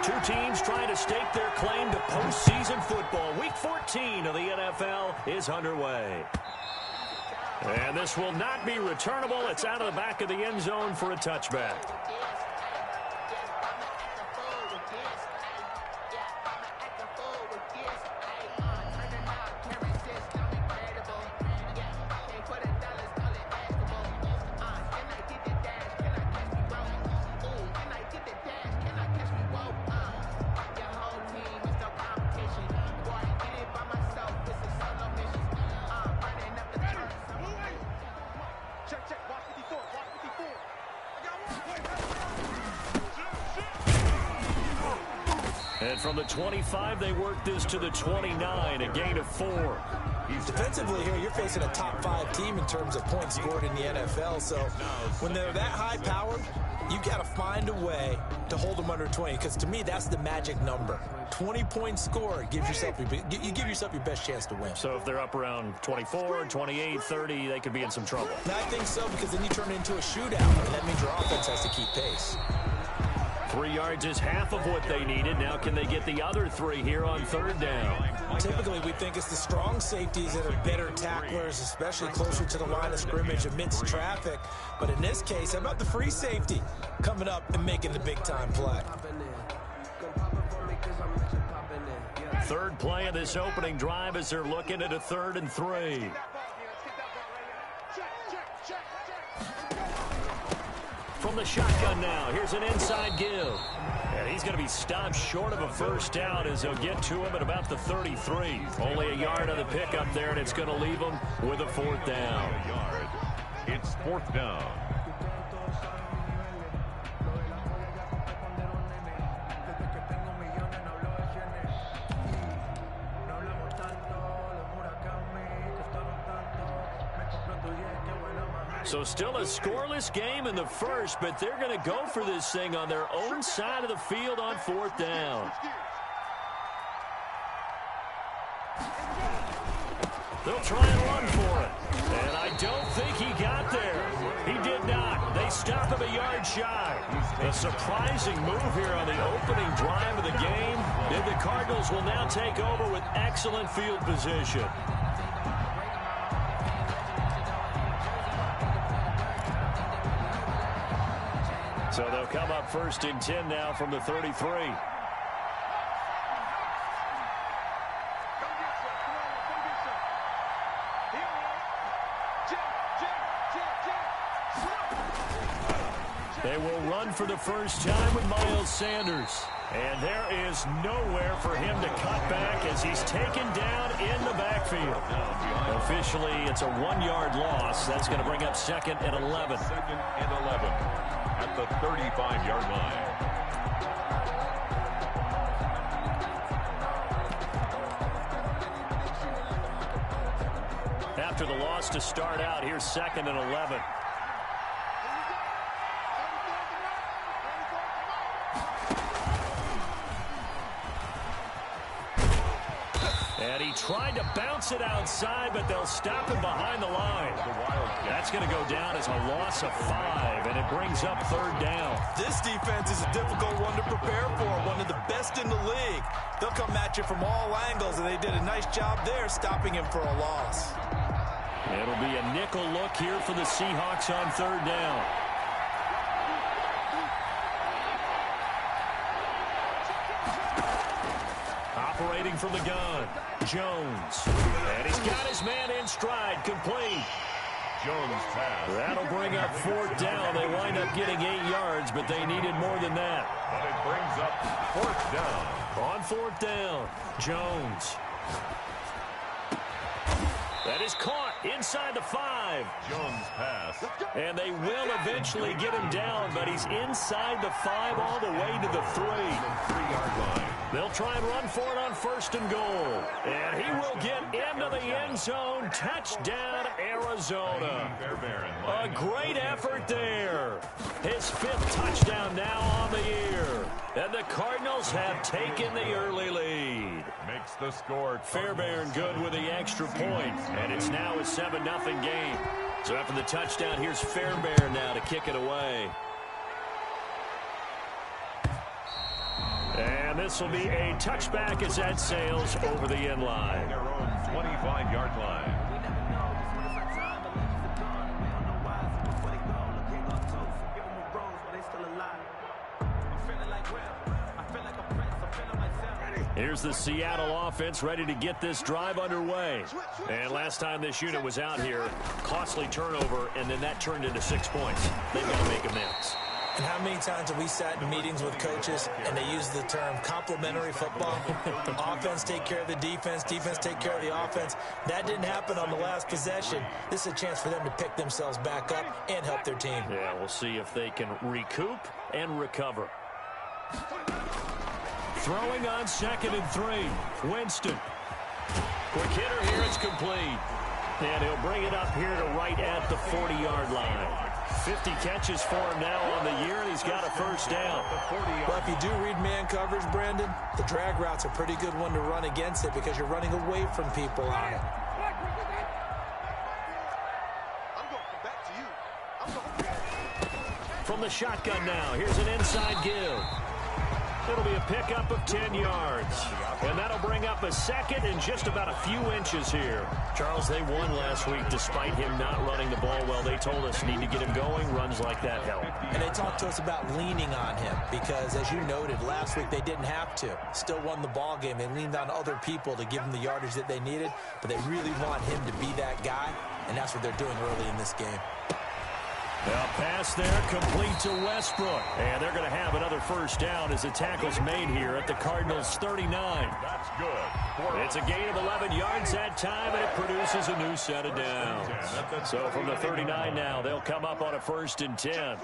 Two teams trying to stake their claim to postseason football. Week 14 of the NFL is underway. And this will not be returnable. It's out of the back of the end zone for a touchback. And from the 25, they work this to the 29, a gain of 4. Defensively here, you're facing a top 5 team in terms of points scored in the NFL. So when they're that high-powered, you've got to find a way to hold them under 20. Because to me, that's the magic number. 20-point score gives yourself you give yourself your best chance to win. So if they're up around 24, 28, 30, they could be in some trouble. I think so, because then you turn it into a shootout, and that means your offense has to keep pace. 3 yards is half of what they needed. Now can they get the other 3 here on third down? Typically, we think it's the strong safeties that are better tacklers, especially closer to the line of scrimmage amidst traffic. But in this case, how about the free safety coming up and making the big-time play? Third play of this opening drive as they're looking at a 3rd and 3. From the shotgun now, here's an inside give. And he's going to be stopped short of a first down as they'll get to him at about the 33. Only a yard on the pickup there, and it's going to leave him with a 4th down. It's 4th down. So still a scoreless game in the first, but they're going to go for this thing on their own side of the field on 4th down. They'll try and run for it. And I don't think he got there. He did not. They stop him a yard shy. A surprising move here on the opening drive of the game. And the Cardinals will now take over with excellent field position. So they'll come up 1st and 10 now from the 33. They will run for the first time with Miles Sanders. And there is nowhere for him to cut back as he's taken down in the backfield. Officially, it's a 1-yard loss. That's going to bring up 2nd and 11. 2nd and 11 at the 35-yard line. After the loss to start out, here's 2nd and 11. And he tried to bounce it outside, but they'll stop him behind the line. That's going to go down as a loss of 5, and it brings up 3rd down. This defense is a difficult one to prepare for, one of the best in the league. They'll come at you from all angles, and they did a nice job there stopping him for a loss. It'll be a nickel look here for the Seahawks on 3rd down. Operating from the gun, Jones. And he's got his man in stride, complete. Jones pass. That'll bring up 4th down. They wind up getting 8 yards, but they needed more than that. But it brings up 4th down. On 4th down, Jones. That is caught inside the 5. Jones pass. And they will eventually get him down, but he's inside the 5 all the way to the 3. 3-yard line. They'll try and run for it on 1st and goal. And he will get into the end zone. Touchdown, Arizona. A great effort there. His 5th touchdown now on the year. And the Cardinals have taken the early lead. Makes the score. Fairbairn good with the extra point. And it's now a 7-0 game. So after the touchdown, here's Fairbairn now to kick it away. And And this will be a touchback as that sails over the end line. Their own 25-yard line. Here's the Seattle offense ready to get this drive underway. And last time this unit was out here, costly turnover, and then that turned into 6 points. They've got to make amends. And how many times have we sat in meetings with coaches and they use the term complementary football? Offense take care of the defense, defense take care of the offense. That didn't happen on the last possession. This is a chance for them to pick themselves back up and help their team. Yeah, we'll see if they can recoup and recover. Throwing on 2nd and 3. Winston. Quick hitter here. It's complete. And he'll bring it up here to right at the 40-yard line. 50 catches for him now on the year, and he's got a first down. Well, if you do read man coverage, Brandon, the drag route's a pretty good one to run against it because you're running away from people on it. From the shotgun now, here's an inside give. It'll be a pickup of 10 yards. And that'll bring up a 2nd and just about a few inches here. Charles, they won last week despite him not running the ball well. They told us need to get him going. Runs like that help. And they talked to us about leaning on him because, as you noted, last week they didn't have to. Still won the ball game. They leaned on other people to give them the yardage that they needed, but they really want him to be that guy, and that's what they're doing early in this game. Now pass there, complete to Westbrook. And they're going to have another first down as the tackle's made here at the Cardinals' 39. That's good. It's a gain of 11 yards that time, and it produces a new set of downs. So from the 39 now, they'll come up on a 1st and 10.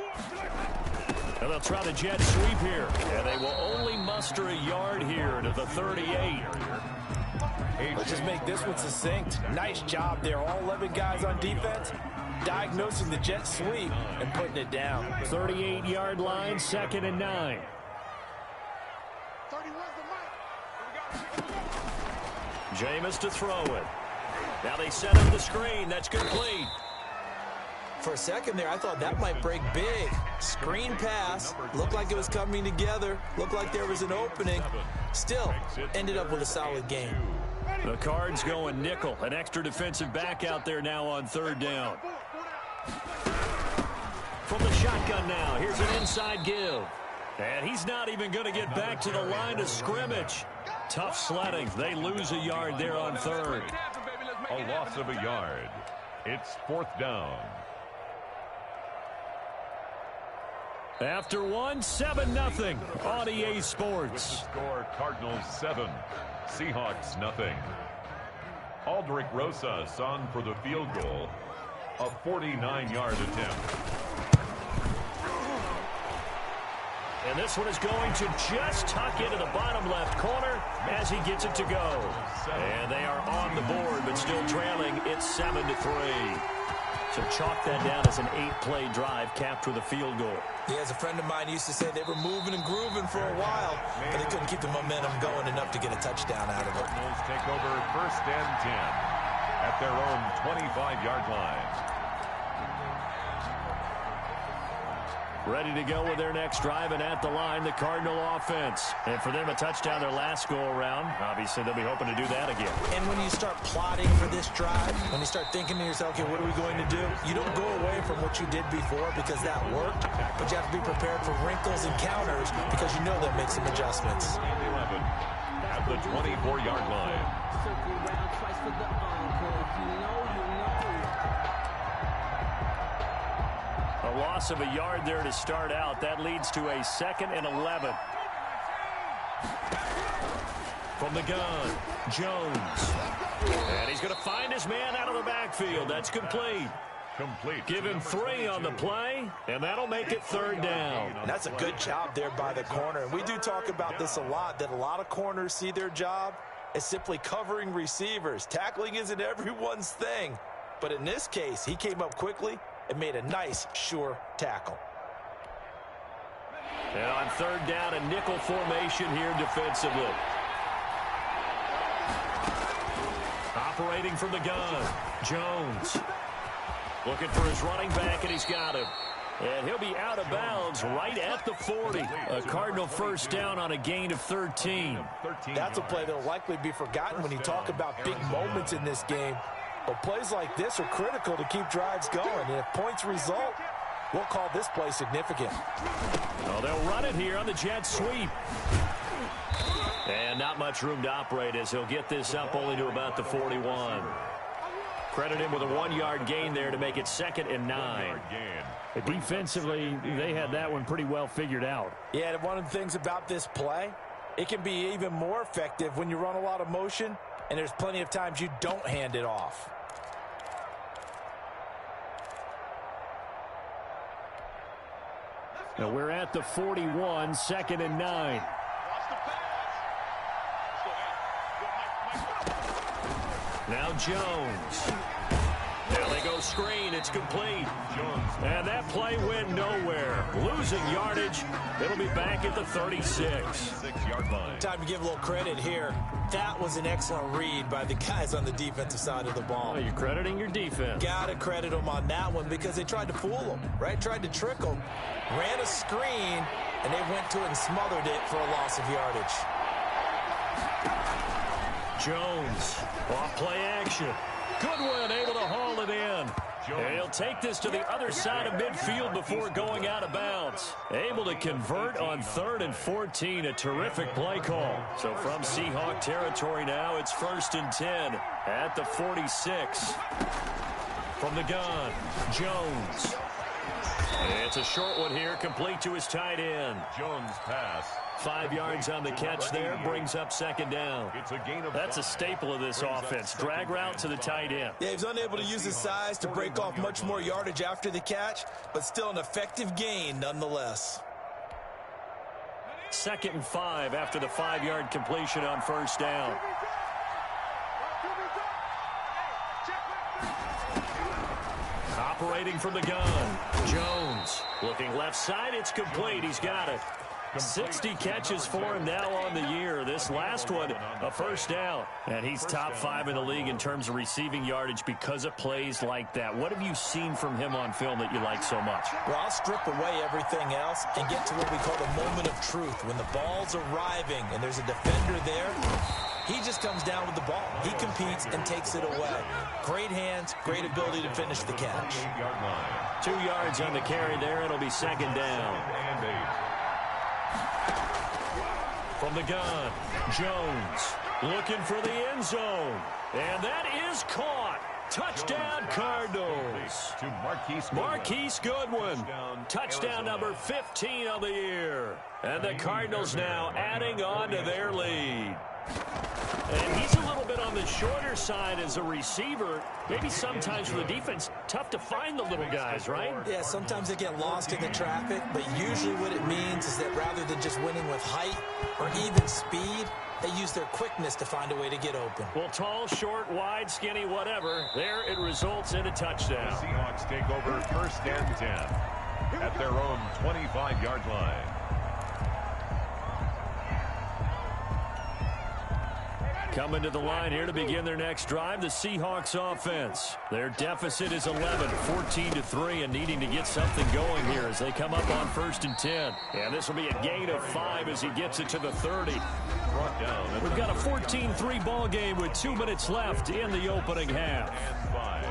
And they'll try the jet sweep here. And they will only muster a yard here to the 38. Let's just make this one succinct. Nice job there. All 11 guys on defense diagnosing the jet sweep and putting it down. 38-yard line, 2nd and 9. Jameis to throw it. Now they set up the screen. That's complete. For a second there, I thought that might break big. Screen pass. Looked like it was coming together. Looked like there was an opening. Still, ended up with a solid game. The Cards going nickel. An extra defensive back out there now on 3rd down. From the shotgun now, here's an inside give. And he's not even going to get back to the line of scrimmage. Tough sledding. They lose a yard there on 3rd. A loss of a yard. It's 4th down. After one, 7-0 on EA Sports. With the score, Cardinals 7, Seahawks nothing. Aldrick Rosas on for the field goal. A 49-yard attempt. And this one is going to just tuck into the bottom left corner as he gets it to go. And they are on the board, but still trailing. It's 7-3. So chalk that down as an 8-play drive capped with a field goal. Yeah, as a friend of mine used to say, they were moving and grooving for a while, but they couldn't keep the momentum going enough to get a touchdown out of it. Cardinals take over 1st and 10 at their own 25-yard line. Ready to go with their next drive, and at the line, the Cardinal offense. And for them, a touchdown their last go-around. Obviously, they'll be hoping to do that again. And when you start plotting for this drive, when you start thinking to yourself, okay, what are we going to do? You don't go away from what you did before because that worked, but you have to be prepared for wrinkles and counters because you know they'll make some adjustments. 11 at the 24-yard line. A loss of a yard there to start out. That leads to a 2nd and 11. From the gun, Jones. And he's going to find his man out of the backfield. That's complete. Give him 3 on the play, and that'll make it 3rd down. And that's a good job there by the corner. And we do talk about this a lot, that a lot of corners see their job as simply covering receivers. Tackling isn't everyone's thing. But in this case, he came up quickly and made a nice, sure tackle. And on 3rd down, a nickel formation here defensively. Operating from the gun, Jones. Looking for his running back, and he's got him. And he'll be out of bounds right at the 40. A Cardinal first down on a gain of 13. That's a play that will likely be forgotten when you talk about big moments in this game. But plays like this are critical to keep drives going. And if points result, we'll call this play significant. Oh, they'll run it here on the jet sweep. And not much room to operate as he'll get this up only to about the 41. Credit him with a 1-yard gain there to make it 2nd and 9. Defensively, they had that one pretty well figured out. Yeah, and one of the things about this play, it can be even more effective when you run a lot of motion, and there's plenty of times you don't hand it off. Now we're at the 41, 2nd and 9. Now Jones. Now they go screen. It's complete. And that play went nowhere. Losing yardage. It'll be back at the 36. Time to give a little credit here. That was an excellent read by the guys on the defensive side of the ball. Well, you're crediting your defense. Got to credit them on that one because they tried to fool them, right? Tried to trick them. Ran a screen, and they went to it and smothered it for a loss of yardage. Jones, off play action. Goodwin able to haul it in. And he'll take this to the other side of midfield before going out of bounds. Able to convert on 3rd and 14. A terrific play call. So from Seahawk territory now, it's 1st and 10 at the 46. From the gun, Jones. It's a short one here, complete to his tight end. Jones pass. 5 yards on the catch there, brings up 2nd down. It's a gain of That's a staple of this offense. Drag route to the tight end. Yeah, he was unable to use his size to break off much more yardage after the catch, but still an effective gain nonetheless. 2nd and 5 after the 5-yard completion on 1st down. Operating from the gun, Jones. Looking left side, it's complete. He's got it. 60 catches for him now on the year. This last one, a 1st down. And he's top 5 in the league in terms of receiving yardage because of plays like that. What have you seen from him on film that you like so much? Well, I'll strip away everything else and get to what we call the moment of truth. When the ball's arriving and there's a defender there, he just comes down with the ball. He competes and takes it away. Great hands, great ability to finish the catch. 2 yards on the carry there. It'll be 2nd down. From the gun, Jones looking for the end zone. And that is caught. Touchdown, Cardinals. To Marquise Goodwin. Touchdown number 15 of the year. And the Cardinals now adding on to their lead. And he's a little bit on the shorter side as a receiver. Maybe sometimes for the defense, tough to find the little guys, right? Yeah, sometimes they get lost in the traffic, but usually what it means is that rather than just winning with height or even speed, they use their quickness to find a way to get open. Well, tall, short, wide, skinny, whatever. There it results in a touchdown. The Seahawks take over 1st and 10 at their own 25-yard line. Coming to the line here to begin their next drive, the Seahawks offense. Their deficit is 11, 14-3, and needing to get something going here as they come up on 1st and 10. And this will be a gain of 5 as he gets it to the 30. We've got a 14-3 ball game with 2 minutes left in the opening half. And 5.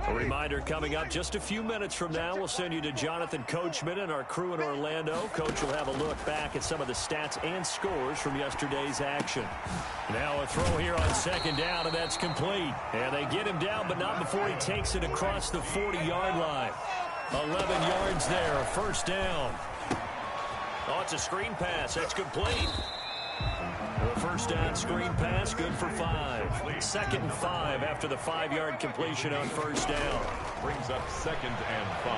A reminder coming up just a few minutes from now, we'll send you to Jonathan Coachman and our crew in Orlando. Coach will have a look back at some of the stats and scores from yesterday's action. Now a throw here on 2nd down, and that's complete. And they get him down, but not before he takes it across the 40-yard line. 11 yards there, a 1st down. Oh, it's a screen pass. That's complete. The 1st down screen pass, good for 5. 2nd and 5 after the 5-yard completion on 1st down. Brings up 2nd and 5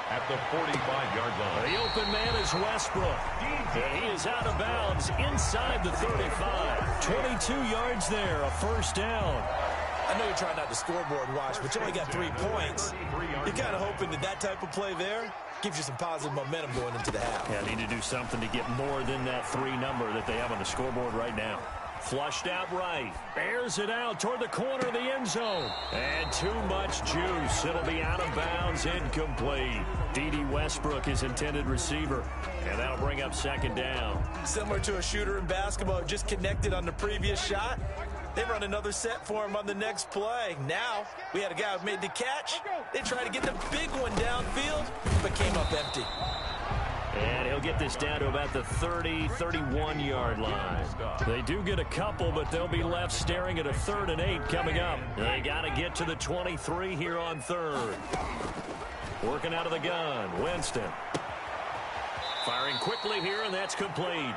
at the 45-yard line. The open man is Westbrook. And he is out of bounds inside the 35. 22 yards there, a 1st down. I know you're trying not to scoreboard watch, but you only got 3 points. You're kind of hoping that type of play there gives you some positive momentum going into the half. Yeah, need to do something to get more than that 3 number that they have on the scoreboard right now. Flushed out right. Airs it out toward the corner of the end zone. And too much juice. It'll be out of bounds, incomplete. D.D. Westbrook is intended receiver. And that'll bring up second down. Similar to a shooter in basketball, just connected on the previous shot. They run another set for him on the next play. Now, we had a guy who made the catch. They tried to get the big one downfield, but came up empty. And he'll get this down to about the 30, 31-yard line. They do get a couple, but they'll be left staring at a 3rd and 8 coming up. They got to get to the 23 here on 3rd. Working out of the gun, Winston. Firing quickly here, and that's complete.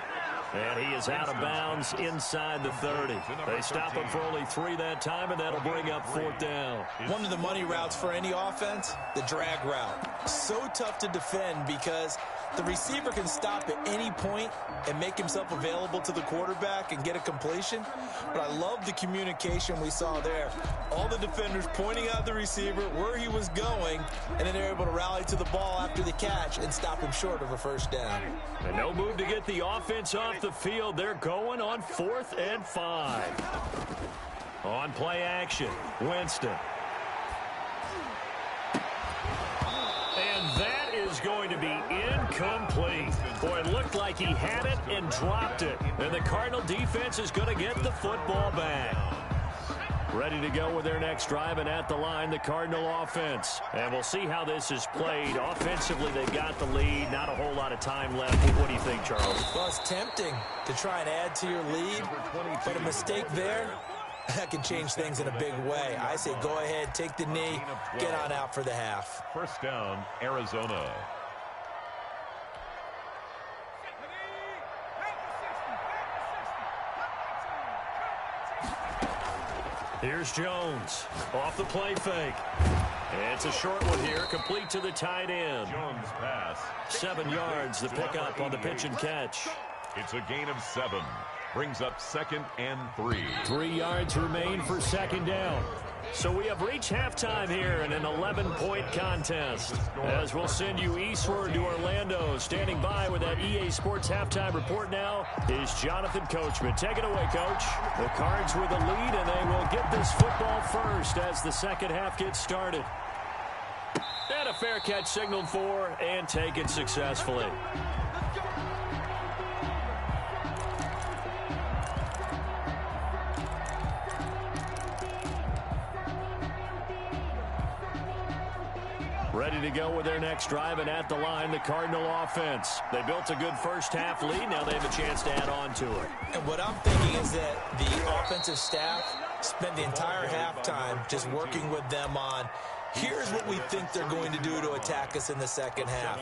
And he is out of bounds inside the 30. They stop him for only 3 that time, and that'll bring up 4th down. One of the money routes for any offense, the drag route. So tough to defend because the receiver can stop at any point and make himself available to the quarterback and get a completion. But I love the communication we saw there. All the defenders pointing out the receiver, where he was going, and then they're able to rally to the ball after the catch and stop him short of a 1st down. And no move to get the offense off the field. They're going on 4th and 5. On play action, Winston. And that is going to be incomplete. Boy, it looked like he had it and dropped it. And the Cardinal defense is going to get the football back. Ready to go with their next drive, and at the line, the Cardinal offense. And we'll see how this is played. Offensively, they've got the lead. Not a whole lot of time left. What do you think, Charles? Well, it's tempting to try and add to your lead, but a mistake there, that can change things in a big way. I say go ahead, take the knee, get on out for the half. 1st down, Arizona. Here's Jones off the play fake. It's a short one here, complete to the tight end. Jones pass. 7 yards, the pickup on the pitch and catch. It's a gain of 7. Brings up 2nd and 3. 3 yards remain for 2nd down. So we have reached halftime here in an 11-point contest. As we'll send you eastward to Orlando. Standing by with that EA Sports halftime report now is Jonathan Coachman. Take it away, Coach. The Cards with the lead, and they will get this football first as the second half gets started. And a fair catch signaled for and taken successfully. Ready to go with their next drive, and at the line, the Cardinal offense. They built a good first half lead. Now they have a chance to add on to it. And what I'm thinking is that the offensive staff spent the entire halftime just working with them on, here's what we think they're going to do to attack us in the second half.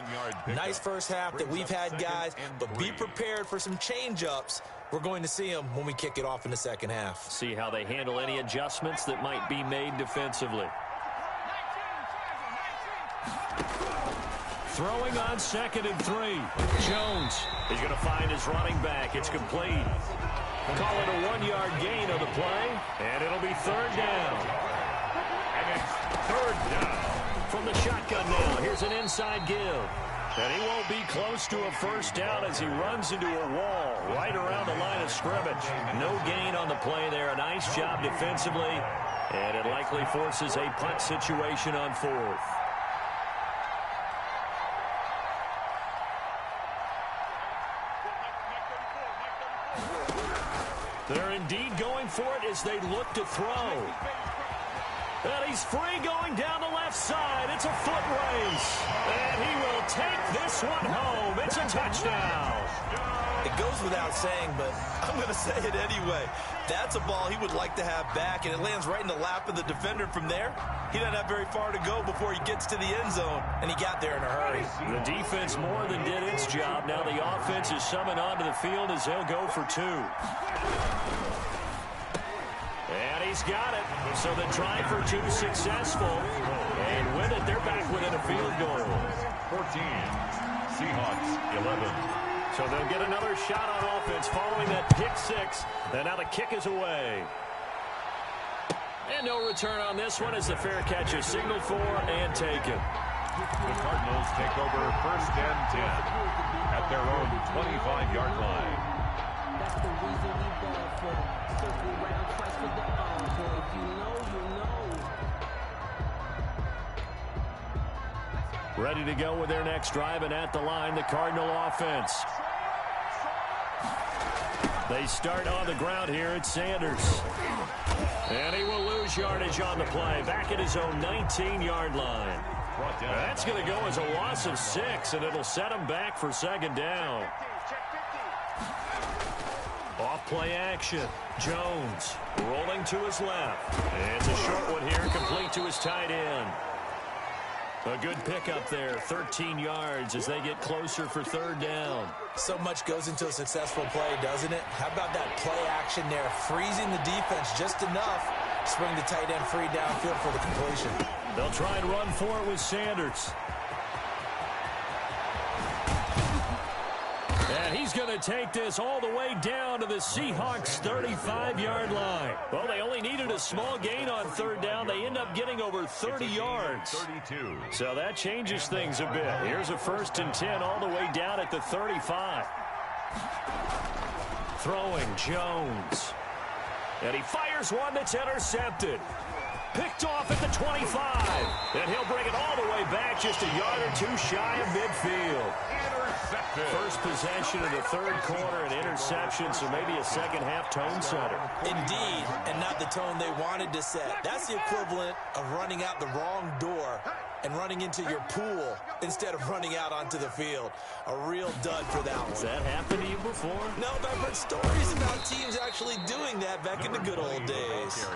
Nice first half that we've had, guys, but be prepared for some change-ups. We're going to see them when we kick it off in the second half. See how they handle any adjustments that might be made defensively. Throwing on 2nd and 3. Jones is going to find his running back. It's complete. Call it a 1-yard gain on the play, and it'll be 3rd down. And it's 3rd down. From the shotgun now, here's an inside give. And he won't be close to a 1st down as he runs into a wall right around the line of scrimmage. No gain on the play there. A nice job defensively, and it likely forces a punt situation on 4th. They're indeed going for it as they look to throw. And he's free going down the left side. It's a foot race. And he will take this one home. It's a touchdown. It goes without saying, but I'm going to say it anyway. That's a ball he would like to have back, and it lands right in the lap of the defender from there. He doesn't have very far to go before he gets to the end zone, and he got there in a hurry. The defense more than did its job. Now the offense is summoned onto the field as they'll go for 2. And he's got it. So the try for 2 successful. And with it, they're back within a field goal. 14. Seahawks 11. So they'll get another shot on offense following that pick 6. And now the kick is away. And no return on this one as the fair catch is signaled for and taken. The Cardinals take over 1st and 10 at their own 25-yard line. That's the reason we ball for. Circle round twice for the all. So if you know, you know. Ready to go with their next drive, and at the line, the Cardinal offense. They start on the ground here at Sanders. And he will lose yardage on the play, back at his own 19-yard line. That's going to go as a loss of 6, and it'll set him back for second down. Off play action. Jones rolling to his left. It's a short one here, complete to his tight end. A good pickup there, 13 yards as they get closer for third down. So much goes into a successful play, doesn't it? How about that play action there, freezing the defense just enough to swing the tight end free downfield for the completion. They'll try and run for it with Sanders. And he's going to take this all the way down to the Seahawks' 35-yard line. Well, they only needed a small gain on third down. They end up getting over 30 yards. 32. So that changes things a bit. Here's a 1st and 10 all the way down at the 35. Throwing Jones. And he fires one that's intercepted. Picked off at the 25. And he'll bring it all the way back just a yard or two shy of midfield. First possession of the third quarter, an interception, so maybe a second-half tone setter. Indeed, and not the tone they wanted to set. That's the equivalent of running out the wrong door and running into your pool instead of running out onto the field. A real dud for that one. Has that happened to you before? No, but I've heard stories about teams actually doing that back in the good old days.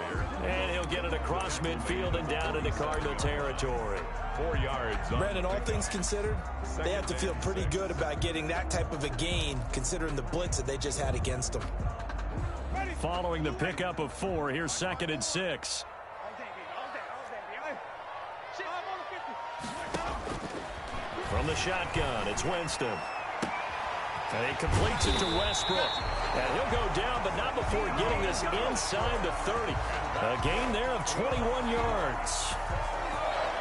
And he'll get it across midfield and down into Cardinal territory. 4 yards. Brandon, all things considered, they have to feel pretty good about getting that type of a gain considering the blitz that they just had against them. Following the pickup of 4, here's 2nd and 6. From the shotgun, it's Winston. And he completes it to Westbrook. And he'll go down, but not before getting this inside the 30. A gain there of 21 yards.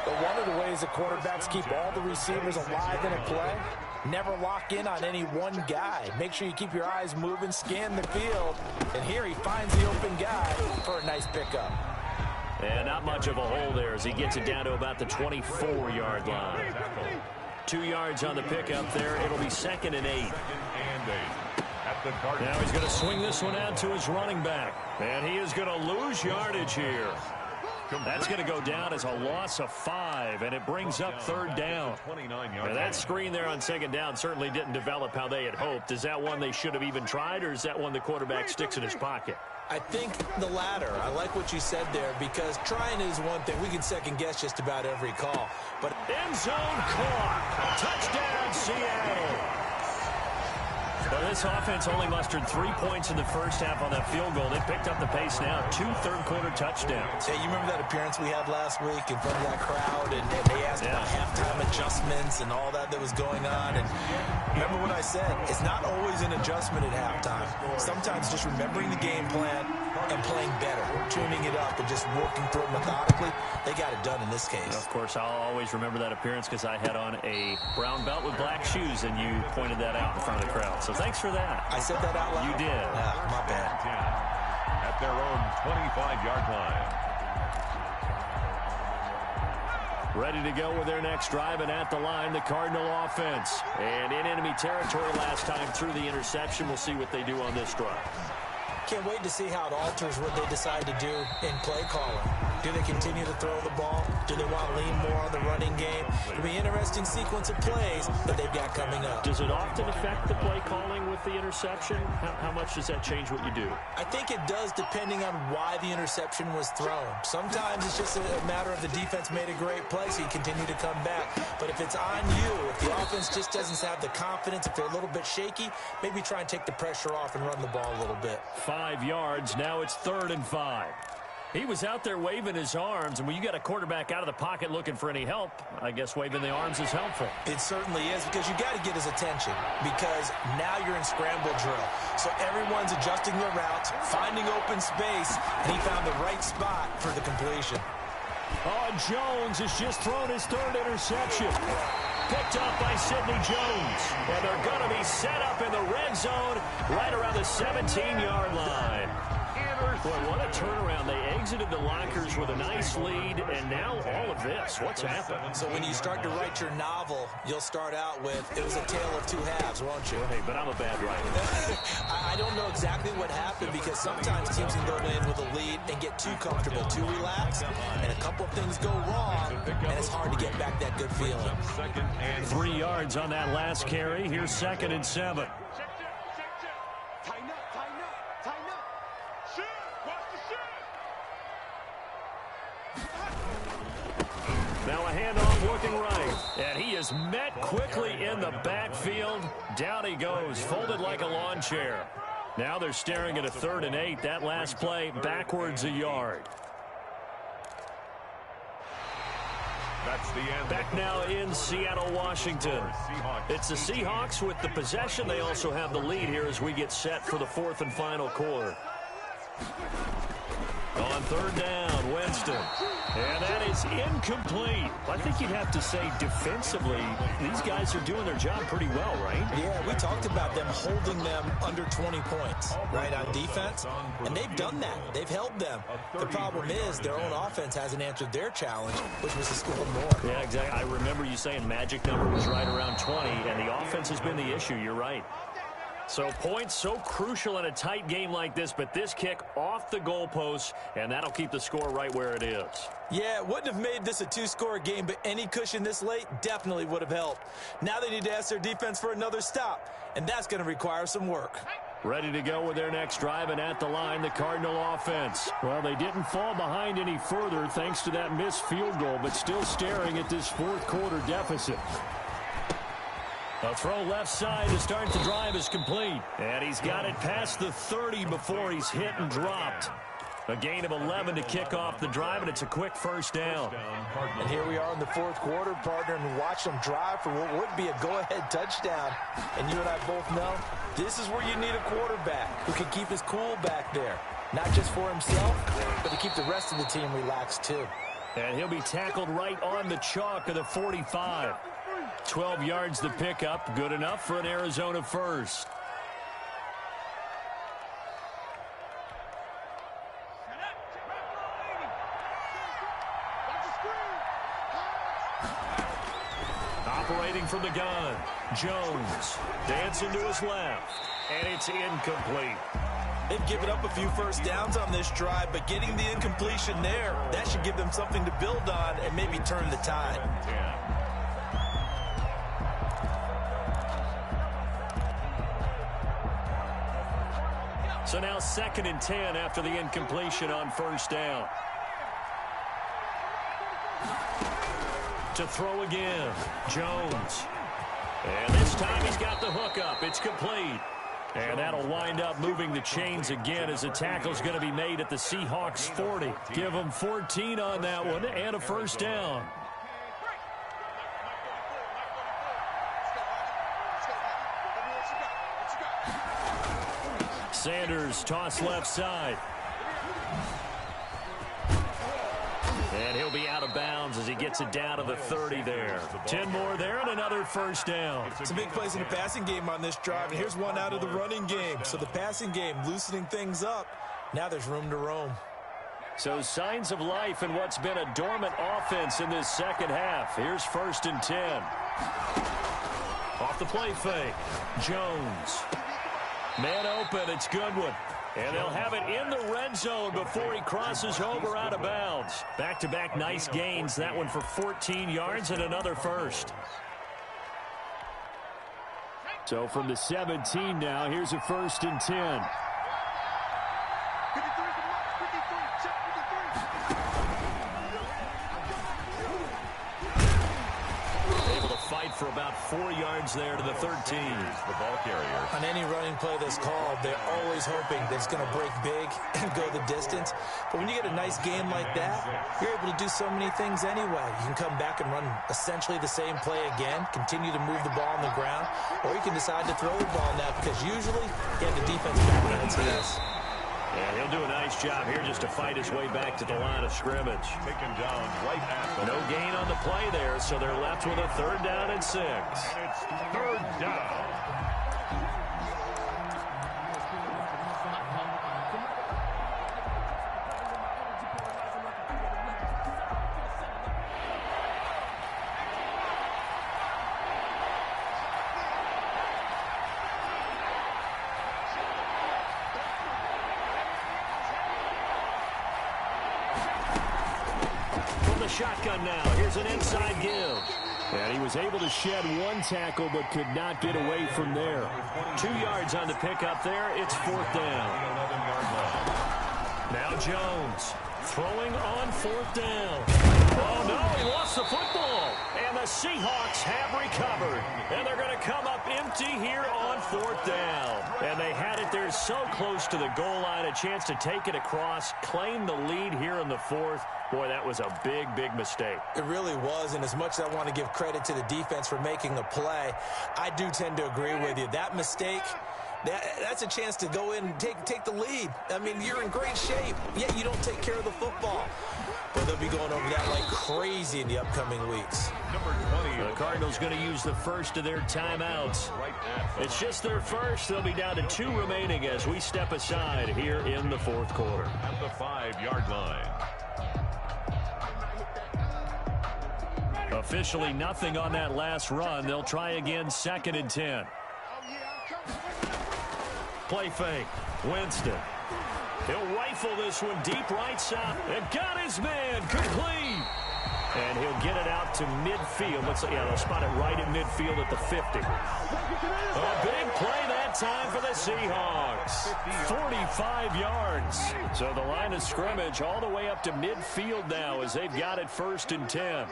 But one of the ways the quarterbacks keep all the receivers alive in a play, never lock in on any one guy. Make sure you keep your eyes moving, scan the field. And here he finds the open guy for a nice pickup. And not much of a hole there as he gets it down to about the 24-yard line. 2 yards on the pickup there. It'll be 2nd and 8. Now he's going to swing this one out to his running back. And he is going to lose yardage here. That's going to go down as a loss of 5, and it brings up third down. Now that screen there on second down certainly didn't develop how they had hoped. Is that one they should have even tried, or is that one the quarterback sticks in his pocket? I think the latter. I like what you said there because trying is one thing. We can second-guess just about every call. But end zone caught. Touchdown, Seattle. Well, this offense only mustered 3 points in the first half on that field goal. They picked up the pace now. 2 third-quarter touchdowns. Yeah, you remember that appearance we had last week in front of that crowd, and they asked about halftime adjustments and all that was going on. And remember what I said, it's not always an adjustment at halftime. Sometimes just remembering the game plan and playing better, tuning it up and just working through it methodically. They got it done in this case. Of course, I'll always remember that appearance because I had on a brown belt with black shoes, and you pointed that out in front of the crowd. So thanks for that. I said that out loud? You did. My bad. At their own 25-yard line. Ready to go with their next drive, and at the line, the Cardinal offense. And in enemy territory last time through the interception. We'll see what they do on this drive. Can't wait to see how it alters what they decide to do in play calling. Do they continue to throw the ball? Do they want to lean more on the running game? It'll be an interesting sequence of plays that they've got coming up. Does it often affect the play calling with the interception? How much does that change what you do? I think it does depending on why the interception was thrown. Sometimes it's just a matter of the defense made a great play, so you continue to come back. But if it's on you, if the offense just doesn't have the confidence, if they're a little bit shaky, maybe try and take the pressure off and run the ball a little bit. 5 yards. Now it's 3rd and 5. He was out there waving his arms, and when you got a quarterback out of the pocket looking for any help, I guess waving the arms is helpful. It certainly is, because you got to get his attention, because now you're in scramble drill. So everyone's adjusting their routes, finding open space, and he found the right spot for the completion. Oh, Jones has just thrown his 3rd interception. picked up by Sidney Jones. And they're going to be set up in the red zone right around the 17-yard line. Boy, what a turnaround. They exited the lockers with a nice lead, and now all of this. What's happened? So when you start to write your novel, you'll start out with, it was a tale of two halves, won't you? Hey, but I'm a bad writer. I don't know exactly what happened because sometimes teams can go in with a lead and get too comfortable, too relaxed, and a couple of things go wrong, and it's hard to get back that good feeling. 3 yards on that last carry. Here's 2nd and 7. Now a handoff looking right. And he is met quickly in the backfield. Down he goes, folded like a lawn chair. Now they're staring at a 3rd and 8. That last play, backwards a yard. That's the end. Back now in Seattle, Washington. It's the Seahawks with the possession. They also have the lead here as we get set for the 4th and final quarter. On 3rd down, Winston. And that is incomplete. I think you'd have to say defensively, these guys are doing their job pretty well, right? Yeah, we talked about them holding them under 20 points, right, on defense. And they've done that. They've held them. The problem is their own offense hasn't answered their challenge, which was to score more. Yeah, exactly. I remember you saying magic number was right around 20, and the offense has been the issue. You're right. So points so crucial in a tight game like this, but this kick off the goalpost, and that'll keep the score right where it is. Yeah, it wouldn't have made this a 2-score game, but any cushion this late definitely would have helped. Now they need to ask their defense for another stop, and that's going to require some work. Ready to go with their next drive, and at the line, the Cardinal offense. Well, they didn't fall behind any further thanks to that missed field goal, but still staring at this 4th quarter deficit. A throw left side to start the drive is complete. And he's got it past the 30 before he's hit and dropped. A gain of 11 to kick off the drive, and it's a quick 1st down. And here we are in the 4th quarter, partner, and watch them drive for what would be a go-ahead touchdown. And you and I both know this is where you need a quarterback who can keep his cool back there. Not just for himself, but to keep the rest of the team relaxed, too. And he'll be tackled right on the chalk of the 45. 12 yards to pick up. Good enough for an Arizona first. Operating from the gun, Jones. Dancing to his left. And it's incomplete. They've given up a few 1st downs on this drive, but getting the incompletion there, that should give them something to build on and maybe turn the tide. So now 2nd and 10 after the incompletion on 1st down. To throw again, Jones. And this time he's got the hook up. It's complete. And that'll wind up moving the chains again as the tackle's going to be made at the Seahawks 40. Give them 14 on that one and a 1st down. Sanders toss left side. And he'll be out of bounds as he gets it down to the 30 there. 10 more there and another 1st down. Some big plays in the passing game on this drive, and here's one out of the running game. So the passing game loosening things up. Now there's room to roam. So signs of life in what's been a dormant offense in this 2nd half. Here's 1st and 10. Off the play fake. Jones. Man open, it's Goodwin. And they'll have it in the red zone before he crosses over out of bounds. Back-to-back nice gains. That one for 14 yards and another 1st. So from the 17 now, here's a 1st and 10. For about 4 yards there to the 13. The ball carrier. On any running play that's called, they're always hoping that it's going to break big and go the distance. But when you get a nice game like that, you're able to do so many things anyway. You can come back and run essentially the same play again, continue to move the ball on the ground, or you can decide to throw the ball now because usually you have the defense back on its heels. And he'll do a nice job here just to fight his way back to the line of scrimmage. Taken down right at the No gain on the play there, so they're left with a 3rd down and 6. And it's 3rd down. Shotgun now. Here's an inside give. And he was able to shed 1 tackle but could not get away from there. 2 yards on the pickup there. It's 4th down. 11-yard line. Now Jones throwing on 4th down. Oh, no, he lost the football. And the Seahawks have recovered. And they're going to come up empty here on 4th down. And they had it there so close to the goal line, a chance to take it across, claim the lead here in the 4th. Boy, that was a big, big mistake. It really was, and as much as I want to give credit to the defense for making the play, I do tend to agree with you. That mistake, that's a chance to go in and take the lead. I mean, you're in great shape, yet you don't take care of the football. But they'll be going over that like crazy in the upcoming weeks. Number 20. The Cardinals going to use the first of their timeouts. It's just their first. They'll be down to 2 remaining as we step aside here in the 4th quarter. At the 5-yard line. Officially nothing on that last run. They'll try again, 2nd and 10. Play fake. Winston. He'll rifle this one deep right side. And got his man complete. And he'll get it out to midfield. They'll spot it right at midfield at the 50. A big play that time for the Seahawks. 45 yards. So the line of scrimmage all the way up to midfield now as they've got it 1st and 10.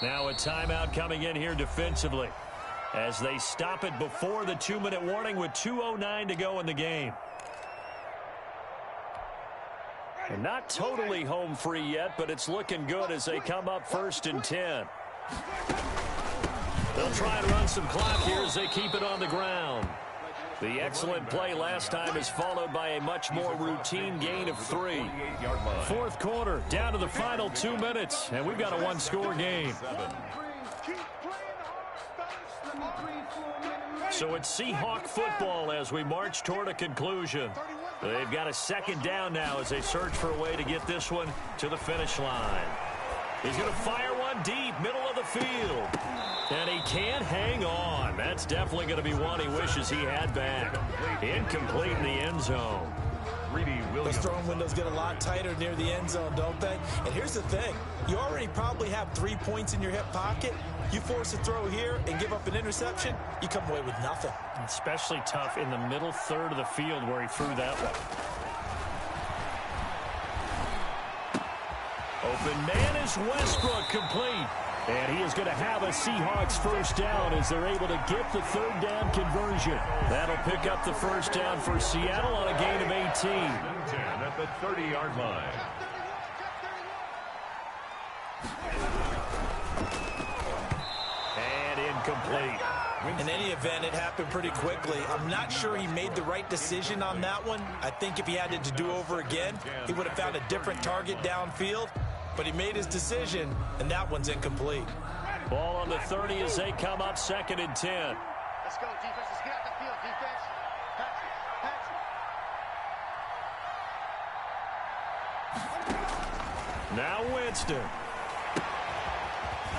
Now a timeout coming in here defensively as they stop it before the 2-minute warning with 2:09 to go in the game. And not totally home free yet, but it's looking good as they come up 1st and 10. They'll try and run some clock here as they keep it on the ground. The excellent play last time is followed by a much more routine gain of 3. 4th quarter, down to the final 2 minutes, and we've got a 1-score game. So it's Seahawk football as we march toward a conclusion. They've got a 2nd down now as they search for a way to get this one to the finish line. He's going to fire one deep, middle of the field. And he can't hang on. That's definitely going to be one he wishes he had back. Incomplete in the end zone. Those throwing windows get a lot tighter near the end zone, don't they? And here's the thing. You already probably have 3 points in your hip pocket. You force a throw here and give up an interception, you come away with nothing. Especially tough in the middle 3rd of the field where he threw that one. Open man is Westbrook, complete. And he is going to have a Seahawks 1st down as they're able to get the 3rd down conversion. That'll pick up the 1st down for Seattle on a gain of 18. 10 at the 30-yard line. And incomplete. In any event, it happened pretty quickly. I'm not sure he made the right decision on that one. I think if he had it to do over again, he would have found a different target downfield. But he made his decision, and that one's incomplete. Ball on the 30 as they come up 2nd and 10. Let's go, defense. Let's get out the field, defense. Pass it. Now Winston.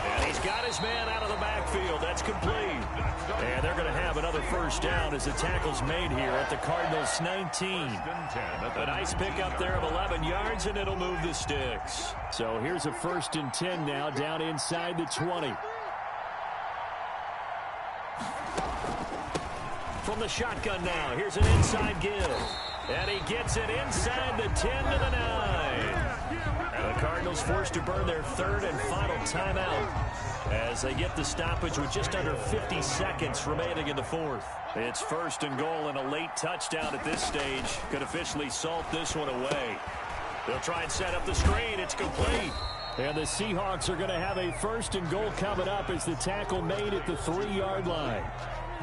And he's got his man out of the backfield. That's complete. And they're going to have another 1st down as the tackle's made here at the Cardinals' 19. A nice pickup there of 11 yards, and it'll move the sticks. So here's a 1st and 10 now down inside the 20. From the shotgun now, here's an inside give. And he gets it inside the 10 to the 9. And the Cardinals forced to burn their 3rd and final timeout as they get the stoppage with just under 50 seconds remaining in the 4th. It's 1st and goal, and a late touchdown at this stage could officially salt this one away. They'll try and set up the screen. It's complete. And the Seahawks are going to have a 1st and goal coming up as the tackle made at the 3-yard line.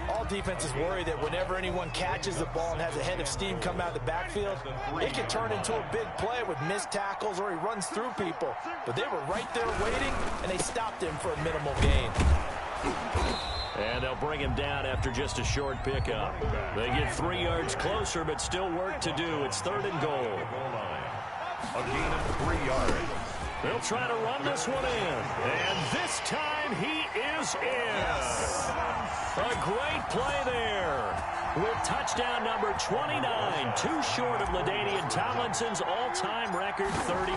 All defenses worry that whenever anyone catches the ball and has a head of steam come out of the backfield, it can turn into a big play with missed tackles or he runs through people. But they were right there waiting, and they stopped him for a minimal gain. And they'll bring him down after just a short pickup. They get 3 yards closer, but still work to do. It's 3rd and goal. A gain of 3 yards. They'll try to run this one in. And this time he is in. A great play there. With touchdown number 29, too short of LaDainian Tomlinson's all-time record 31.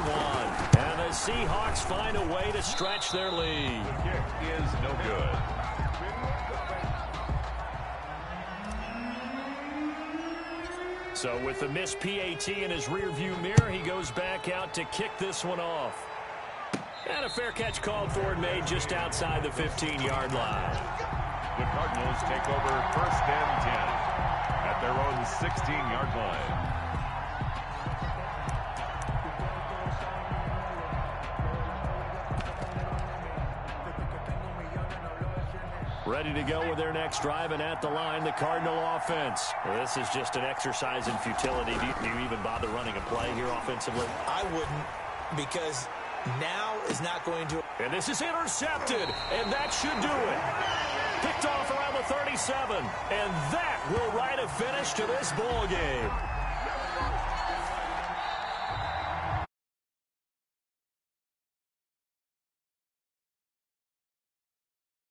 And the Seahawks find a way to stretch their lead. The kick is no good. So with the missed PAT in his rearview mirror, he goes back out to kick this one off. And a fair catch called for and made just outside the 15-yard line. The Cardinals take over 1st and 10 at their own 16-yard line. Ready to go with their next drive, and at the line, the Cardinal offense. This is just an exercise in futility. Do you even bother running a play here offensively? I wouldn't, because now is not going to... And this is intercepted, and that should do it. Picked off around the 37, and that will write a finish to this ball game.